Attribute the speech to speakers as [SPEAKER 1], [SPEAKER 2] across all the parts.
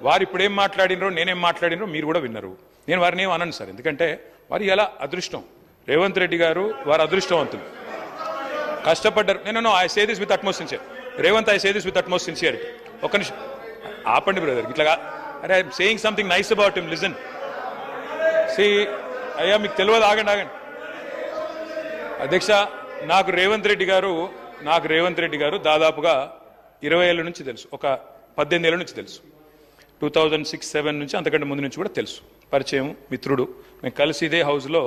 [SPEAKER 1] వారు ఇప్పుడు ఏం మాట్లాడినరో నేనేం మాట్లాడినరో మీరు కూడా విన్నారు. నేను వారిని ఏం అనను సార్, ఎందుకంటే వారు ఎలా అదృష్టం. రేవంత్ రెడ్డి గారు వారు అదృష్టవంతులు, కష్టపడ్డారు. నేను I say this with utmost sincere. Revanth, I say this with utmost sincerity. ఒక్క నిమిషం ఆపండి బ్రదర్, ఇట్లా అరే I'm saying something nice about him, listen. See అయ్యా మీకు తెలియదు, ఆగండి ఆగండి. అధ్యక్ష, నాకు రేవంత్ రెడ్డి గారు దాదాపుగా 20 ఏళ్ళ నుంచి తెలుసు, ఒక 18 ఏళ్ళ నుంచి తెలుసు. 2006-07 నుంచి, అంతకంటే ముందు నుంచి కూడా తెలుసు, పరిచయం, మిత్రుడు. మేము కలిసి ఇదే హౌస్లో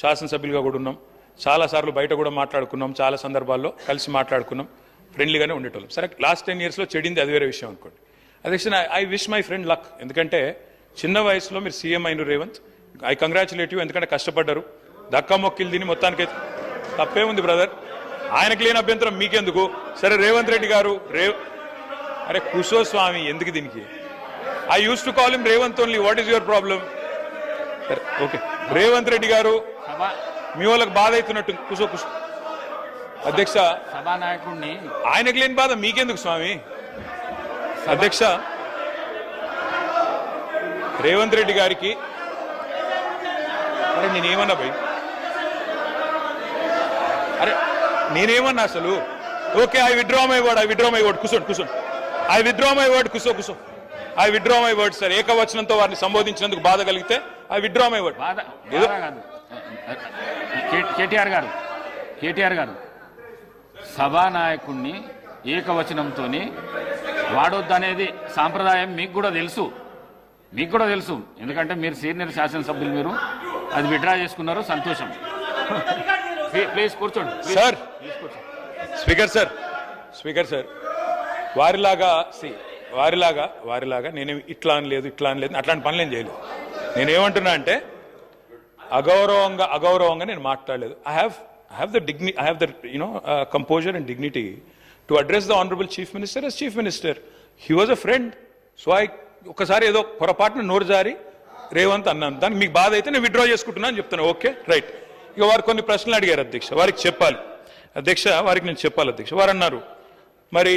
[SPEAKER 1] శాసనసభ్యులుగా కూడా ఉన్నాం, చాలాసార్లు బయట కూడా మాట్లాడుకున్నాం, చాలా సందర్భాల్లో కలిసి మాట్లాడుకున్నాం, ఫ్రెండ్లీగానే ఉండేటోళ్ళం. సరే లాస్ట్ 10 yearsలో చెడింది అది వేరే విషయం అనుకోండి. అధ్యక్ష, I wish my friend luck, ఎందుకంటే చిన్న వయసులో మీరు సీఎం అయిన రేవంత్, ఐ కంగ్రాచులేట్ యూ, ఎందుకంటే కష్టపడ్డారు, దక్కా మొక్కిలు దీన్ని మొత్తానికి తప్పే ఉంది బ్రదర్, ఆయనకు లేని అభ్యంతరం మీకెందుకు. సరే రేవంత్ రెడ్డి గారు, అరే కుసో స్వామి, ఎందుకు దీనికి? I use to call him Revanth only, what is your problem? Okay, Revanth Reddy గారు మీ వాళ్ళకి బాధ అవుతున్నట్టు, కుసో. అధ్యక్ష,
[SPEAKER 2] సభానాయకుడిని
[SPEAKER 1] ఆయనకు లేని బాధ మీకెందుకు స్వామి? అధ్యక్ష, రేవంత్ రెడ్డి గారికి అరే నేనేమన్నా భయ్, అరే నేనేమన్నా అసలు? Okay, I withdraw my word, కూర్చోండి. ఐ విత్డ్రా మై వర్డ్, కూర్చో. I withdraw my word sir. ఏకవచనంతో వారిని సంబోధించినందుకు బాధ కలిగితే I withdraw my word.
[SPEAKER 2] KTR garu సభానాయకుడిని ఏకవచనంతో వాడొద్దనేది సాంప్రదాయం మీకు కూడా తెలుసు, ఎందుకంటే మీరు సీనియర్ శాసనసభ్యులు, మీరు అది విత్డ్రా చేసుకున్నారు, సంతోషం. ప్లీజ్ కూర్చోండి
[SPEAKER 1] సార్. స్పీకర్ సార్, వారిలాగా నేనేమి ఇట్లా అనలేదు అట్లాంటి పనులు ఏం చేయలేదు. నేనేమంటున్నా అంటే అగౌరవంగా నేను మాట్లాడలేదు. I have the composure and dignity to address the honorable chief minister as chief minister. He was a friend. So ఒకసారి ఏదో పొరపాటున నోరు జారి రేవంత్ అన్నాను, దానికి మీకు బాధ అయితే నేను విత్డ్రా చేసుకుంటున్నా అని చెప్తాను. Okay right. ఇక వారు కొన్ని ప్రశ్నలు అడిగారు అధ్యక్ష, వారికి నేను చెప్పాలి అధ్యక్ష. వారు అన్నారు మరి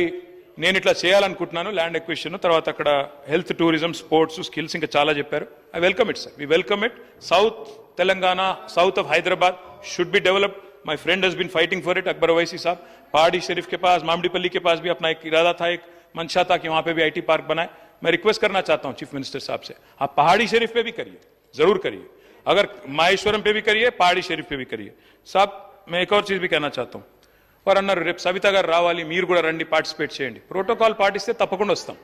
[SPEAKER 1] నేను ఇట్లా చేయాలనుకుంటున్నాను, ల్యాండ్ ఎక్విజిషన్, తర్వాత అక్కడ హెల్త్, టూరిజం, స్పోర్ట్స్, స్కిల్స్, ఇంకా చాలా చెప్పారు. I welcome it sir, we welcome it. South Telangana, south of Hyderabad should be developed. My friend has been fighting for it. Akbar Owaisi साहब, पहाड़ी शरीफ के पास, मामडीपल्ली के पास भी अपना एक इरादा था, एक मंशा था कि वहां पे भी आईटी पार्क बनाए. मैं रिक्वेस्ट करना चाहता हूं चीफ मिनिस्टर साहब से, आप पहाड़ी शरीफ पे भी करिए, जरूर करिए. अगर माहेश्वरम पे भी करिए, पहाड़ी शरीफ पे भी करिए. साहब मैं एक और चीज भी कहना चाहता हूं. వారు అన్నారు రేపు సవిత గారు రావాలి, మీరు కూడా రండి, పార్టిసిపేట్ చేయండి. ప్రోటోకాల్ పాటిస్తే తప్పకుండా వస్తాం.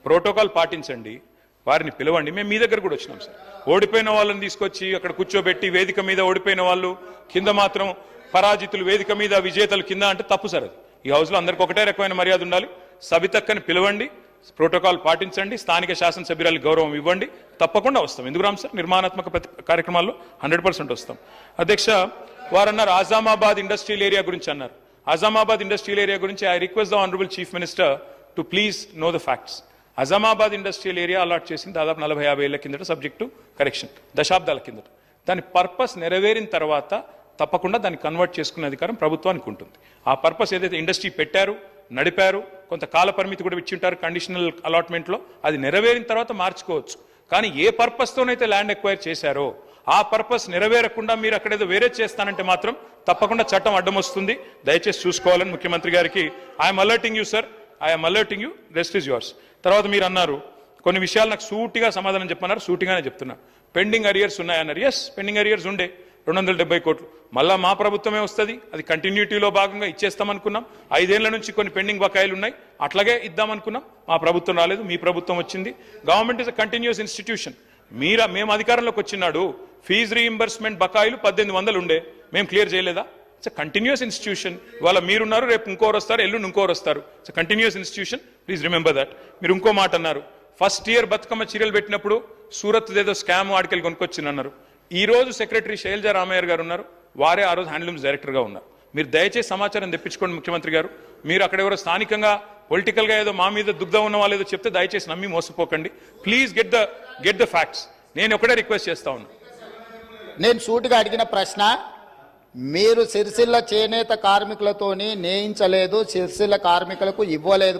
[SPEAKER 1] ప్రోటోకాల్ పాటించండి, వారిని పిలవండి. మేము మీ దగ్గర కూడా వచ్చినాం సార్. ఓడిపోయిన వాళ్ళని తీసుకొచ్చి అక్కడ కూర్చోబెట్టి వేదిక మీద ఓడిపోయిన వాళ్ళు కింద మాత్రం పరాజితులు, వేదిక మీద విజేతలు కింద అంటే తప్పు సార్. అది ఈ హౌస్లో అందరికి ఒకటే రకమైన మర్యాద ఉండాలి. సవితక్కని పిలవండి, ప్రోటోకాల్ పాటించండి, స్థానిక శాసనసభ్యురాలకు గౌరవం ఇవ్వండి, తప్పకుండా వస్తాం. ఎందుకు రామ్ సార్, నిర్మాణాత్మక కార్యక్రమాల్లో 100% వస్తాం. అధ్యక్ష, వారు అన్నారు ఆజామాబాద్ ఇండస్ట్రియల్ ఏరియా గురించి అన్నారు. ఆజామాబాద్ ఇండస్ట్రియల్ ఏరియా గురించి I request the honourable chief minister to please know the facts. Azamabad industrial area allot చేసింది దాదాపు 40-50 ఏళ్ల కిందట, సబ్జెక్టు కరెక్షన్, దశాబ్దాల కిందట. దాని పర్పస్ నెరవేరిన తర్వాత తప్పకుండా దాన్ని కన్వర్ట్ చేసుకునే అధికారం ప్రభుత్వానికి ఉంటుంది. ఆ పర్పస్ ఏదైతే ఇండస్ట్రీ పెట్టారు, నడిపారు, కొంత కాల పరిమితి కూడా ఇచ్చింటారు కండిషనల్ అలాట్మెంట్లో, అది నెరవేరిన తర్వాత మార్చుకోవచ్చు. కానీ ఏ పర్పస్తోనైతే ల్యాండ్ ఎక్వైర్ చేశారో ఆ పర్పస్ నెరవేరకుండా మీరు అక్కడేదో వేరే చేస్తానంటే మాత్రం తప్పకుండా చట్టం అడ్డం వస్తుంది. దయచేసి చూసుకోవాలని ముఖ్యమంత్రి గారికి I'm alerting you sir, I'm alerting you, rest is yours. తర్వాత మీరు అన్నారు కొన్ని విషయాలు నాకు సూటిగా సమాధానం చెప్పన్నారు, సూటిగానే చెప్తున్నా. పెండింగ్ అరియర్స్ ఉన్నాయన్నారు. ఎస్, పెండింగ్ అరియర్స్ ఉండే 270 కోట్లు. మళ్ళా మా ప్రభుత్వమే వస్తుంది, అది కంటిన్యూటీలో భాగంగా ఇచ్చేస్తామనుకున్నాం. 5 ఏళ్ల నుంచి కొన్ని పెండింగ్ బకాయిలు ఉన్నాయి, అట్లాగే ఇద్దామనుకున్నాం. మా ప్రభుత్వం రాలేదు, మీ ప్రభుత్వం వచ్చింది. Government is a continuous institution. మేము అధికారంలోకి వచ్చినాడు ఫీజు రీయింబర్స్మెంట్ బకాయిలు 1800 ఉండే, మేము క్లియర్ చేయలేదా? It's a continuous institution. ఇవాళ మీరున్నారు, రేపు ఇంకోరు వస్తారు, ఎల్లుండి ఇంకోరు వస్తారు. It's a continuous institution, please remember that. మీరు ఇంకో మాట అన్నారు, ఫస్ట్ ఇయర్ బతుకమ్మ చీరలు పెట్టినప్పుడు సూరత్ ఏదో స్కామ్ ఆడికెళ్ళి కొనుక్కొచ్చిందన్నారు. ఈ రోజు సెక్రటరీ శైలజా రామయ్య గారు ఉన్నారు, వారే ఆ రోజు హ్యాండ్లూమ్స్ డైరెక్టర్గా ఉన్నారు. మీరు దయచేసి సమాచారం తెప్పించుకోండి ముఖ్యమంత్రి గారు. మీరు అక్కడ ఎవరో స్థానికంగా పొలిటికల్గా ఏదో మా మీద దుగ్ధం ఉన్న వాళ్ళు ఏదో చెప్తే దయచేసి నమ్మి మోసపోకండి. Please get the facts. నేను ఒకటే రిక్వెస్ట్ చేస్తా ఉన్నా.
[SPEAKER 3] నేను సూటిగా అడిగిన ప్రశ్న, మీరు సిరిసిల్ల చేనేత కార్మికులతోని నేయించలేదు, సిరిసిల్ల కార్మికులకు ఇవ్వలేదు.